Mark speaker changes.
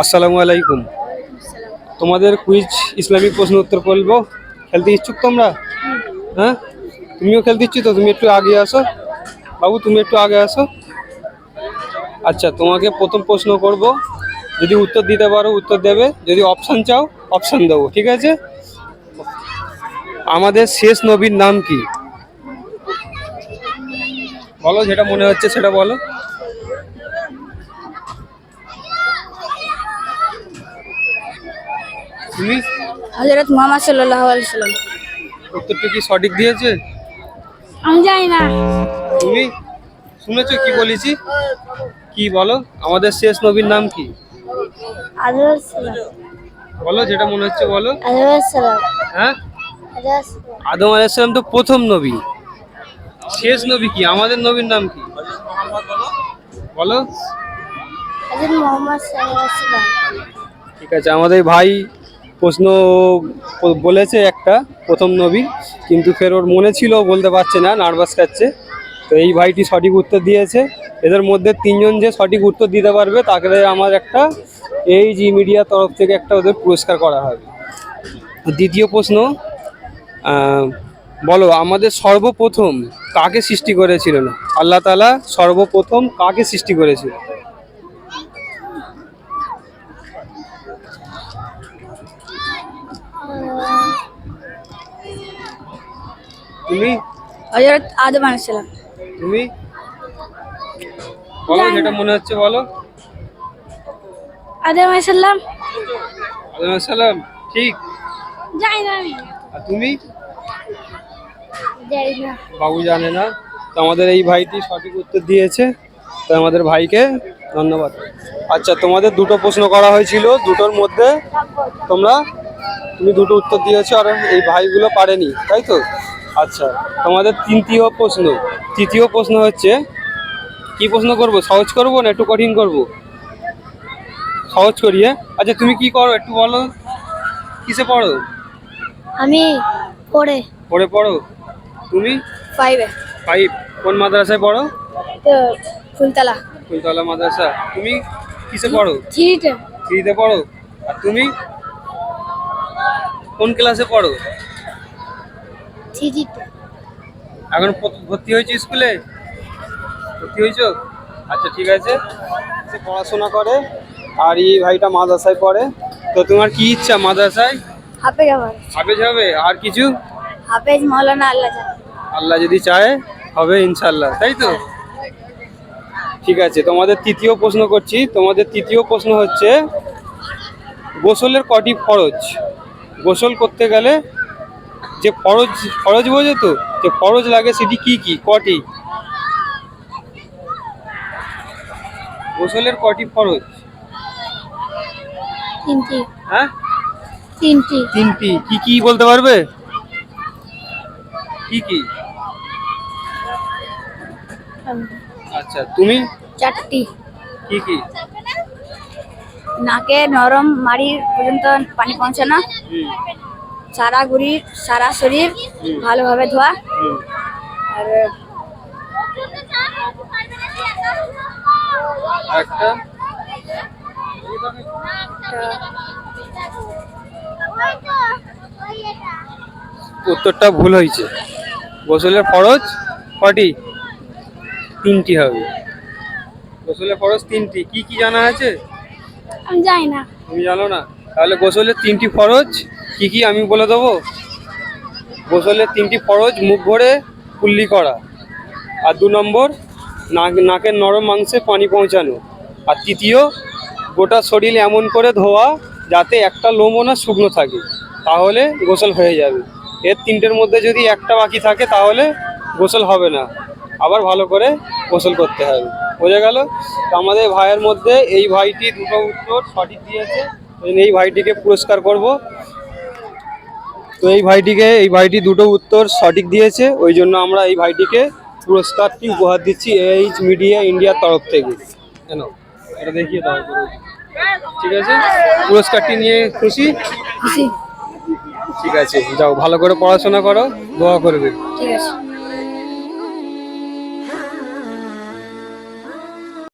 Speaker 1: আসসালামু আলাইকুম। তোমাদের কুইজ ইসলামিক প্রশ্ন উত্তর বলবো। খেলতে ইচ্ছুক তোমরা? হ্যাঁ, তুমিও খেলতে ইচ্ছুক তো? তুমি একটু আগে আসো বাবু, তুমি একটু আগে আসো। আচ্ছা, তোমাকে প্রথম প্রশ্ন করব, যদি উত্তর দিতে পারো উত্তর দেবে, যদি অপশান চাও অপশান দেবো, ঠিক আছে? আমাদের শেষ নবীর নাম কি? বলো, যেটা মনে হচ্ছে সেটা বলো। তুমি?
Speaker 2: হযরত মুহাম্মদ সাল্লাল্লাহু আলাইহি সাল্লাম।
Speaker 1: উত্তরটা কি সঠিক দিয়েছে?
Speaker 2: আমি জানি না।
Speaker 1: তুমি শুনেছো কি বলেছি? কি বলো, আমাদের শেষ নবীর নাম কি?
Speaker 2: আদম সালাম।
Speaker 1: বলো, যেটা মনে হচ্ছে বলো।
Speaker 2: আদম সালাম।
Speaker 1: হ্যাঁ, আদম আলাইহিস সালাম তো প্রথম নবী। শেষ নবী কি? আমাদের নবীর নাম কি? বলো।
Speaker 2: হযরত মুহাম্মদ সাল্লাল্লাহু আলাইহি সাল্লাম।
Speaker 1: ঠিক আছে, আমাদের ভাই প্রশ্ন বলেছে একটা, প্রথম নবী, কিন্তু ফের ওর মনে ছিল, বলতে পারছে না, নার্ভাস খাচ্ছে। তো এই ভাইটি সঠিক উত্তর দিয়েছে। এদের মধ্যে তিনজন যে সঠিক উত্তর দিতে পারবে তাকে আমার একটা এই জি মিডিয়া তরফ থেকে একটা ওদের পুরস্কার করা হবে। দ্বিতীয় প্রশ্ন, বলো, আমাদের সর্বপ্রথম কাকে সৃষ্টি করেছিলেন? আল্লাহ তাআলা সর্বপ্রথম কাকে সৃষ্টি করেছিল? তুমি?
Speaker 2: হযরত আদম আলাইহিস সালাম।
Speaker 1: তুমি বলো, যেটা মনে হচ্ছে বলো।
Speaker 2: আদম আলাইহিস সালাম।
Speaker 1: আদম আলাইহিস সালাম ঠিক।
Speaker 2: জানি না আমি।
Speaker 1: আর তুমি?
Speaker 2: জানি না।
Speaker 1: বাবু জানে না। তো আমাদের এই ভাইটি সঠিক উত্তর দিয়েছে, তো আমাদের ভাইকে ধন্যবাদ। আচ্ছা, তোমাদের দুটো প্রশ্ন করা হয়েছিল, দুটোর মধ্যে তুমি দুটো উত্তর দিয়েছো আর এই ভাইগুলো পারেনি, তাই তো? আচ্ছা, তোমাদের তৃতীয় প্রশ্ন হচ্ছে, কি প্রশ্ন করব? সহজ করব না একটু কঠিন করব? সহজ করি, হ্যাঁ? আচ্ছা, তুমি কি করো একটু বলো, কিসে পড়ো?
Speaker 2: আমি পড়ে
Speaker 1: পড়ো। তুমি?
Speaker 2: 5 এ।
Speaker 1: 5? কোন মাদ্রাসায় পড়ো?
Speaker 2: তো ফুলতলা।
Speaker 1: ফুলতলা মাদ্রাসা। তুমি কিসে পড়ো?
Speaker 2: 3 তে।
Speaker 1: 3 পড়ো। আর তুমি কোন ক্লাসে পড়ো?
Speaker 2: 3 তে।
Speaker 1: এখন ভর্তি হয়েছি স্কুলে? ভর্তি হয়েছো? আচ্ছা, ঠিক আছে। সে পড়াশোনা করে আর এই ভাইটা মাদ্রাসায় পড়ে। তো তোমার কি ইচ্ছা মাদ্রাসায়?
Speaker 2: হাফেজ হবে।
Speaker 1: হাফেজ হবে? আর কিছু?
Speaker 2: হাফেজ মাওলানা আল্লাহ জানে।
Speaker 1: আল্লাহ যদি চায় হবে ইনশাল্লাহ, তাই তো? ঠিক আছে, তোমাদের তৃতীয় প্রশ্ন করছি। তোমাদের তৃতীয় প্রশ্ন হচ্ছে, গোসলের কটি ফরজ? গোসল করতে গেলে যে ফরজ বোঝো তো, যে ফরজ লাগে সেটি কি কি, কটি? গোসলের কটি ফরজ?
Speaker 2: 3টি।
Speaker 1: হ্যাঁ,
Speaker 2: 3টি।
Speaker 1: 3টি। কি কি বলতে পারবে? কি কি? আচ্ছা, তুমি?
Speaker 2: 4টি।
Speaker 1: কি কি?
Speaker 2: নাকে নরম মাড়ি পর্যন্ত পানি পৌঁছানো, সারা শরীর ভালোভাবে ধোয়া, আর
Speaker 1: একটা উত্তরটা ভুল হয়েছে। গোসলের ফরজ কটি? 3টি হবে। গোসলের ফরজ 3টি। কি কি জানা আছে?
Speaker 2: আমি জানি না।
Speaker 1: তুমি জানো না? তাহলে গোসলের 3টি ফরজ কি কি আমি বলে দেবো। গোসলের 3টি ফরজ: মুখ ভরে কুল্লি করা, আর 2 নম্বর নাকের নরম মাংসে পানি পৌঁছানো, আর তৃতীয় গোটা শরীর এমন করে ধোয়া যাতে একটা লোমও না শুকনো থাকে, তাহলে গোসল হয়ে যাবে। এর 3টের মধ্যে যদি একটা বাকি থাকে তাহলে গোসল হবে না, আবার ভালো করে গোসল করতে হবে। বোঝা গেল? তো আমাদের ভাইয়ের মধ্যে এই ভাইটি দুটো উত্তর সঠিক দিয়েছে, এই ভাইটিকে পুরস্কার করব। তো এই ভাইটি দুটো উত্তর সঠিক দিয়েছে, ওই জন্য আমরা এই ভাইটিকে পুরস্কারটি উপহার দিচ্ছি এইচ মিডিয়া ইন্ডিয়ার তরফ থেকে। কেন এটা দেখিয়ে দাও। ঠিক আছে, পুরস্কারটি নিয়ে খুশি?
Speaker 2: খুশি।
Speaker 1: ঠিক আছে, যাও ভালো করে পড়াশোনা করো, দোয়া করবে।
Speaker 2: ঠিক আছে।